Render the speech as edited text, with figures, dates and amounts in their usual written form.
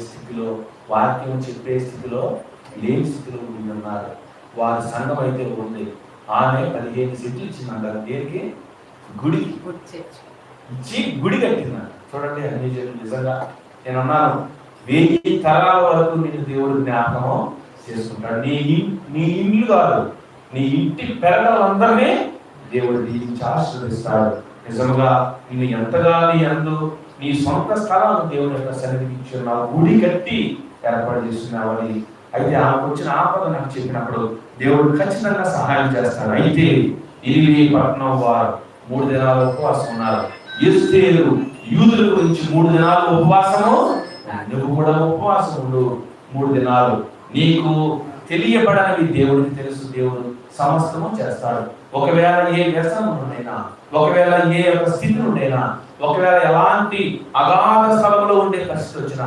స్థితిలో, వాక్యం చెప్పే స్థితిలో లేని స్థితిలో ఉన్నారు. వారి సంఘం అయితే ఉంది. ఆమె 15 సెంట్లు ఇచ్చిందంటారు. దేనికి? గుడికి ఇచ్చి గుడి కట్టిందంట. చూడండి అన్ని నిజంగా నేను అన్నాను, 1000 తరాల వరకు నేను దేవుడు జ్ఞాపకం చేసుకుంటాడు. నీ ఇల్లు కాదు, నీ ఇంటి పిల్లలందరినీ దేవుడు దీనికి ఆశీర్వదిస్తాడు. నిజంగా నిన్ను ఎంతగా నీ సొంత స్థలాన్ని దేవుని యొక్క సన్నిధికి ఇచ్చున్నావు, గుడి కట్టి ఏర్పాటు చేస్తున్నావని. అయితే ఆమెకు వచ్చిన ఆపద నాకు చెప్పినప్పుడు దేవుడు ఖచ్చితంగా సహాయం చేస్తాడు. అయితే నినివే పట్టణం వారు 3 దినాలు ఉపవాసం ఉన్నారు. ఎస్తేరు యూదుల గురించి 3 దినాలు ఉపవాసము, నువ్వు కూడా ఉపవాసం ఉండు 3 దినాలు. నీకు తెలియబడనివి దేవుడికి తెలుసు. దేవుడు సమస్తము చేస్తాడు. ఒకవేళ ఏ వ్యసనం ఉండైనా, ఒకవేళ ఏ యొక్క స్థితి ఉండైనా, ఒకవేళ ఎలాంటి అగాధ స్థలంలో ఉండే పరిస్థితి వచ్చినా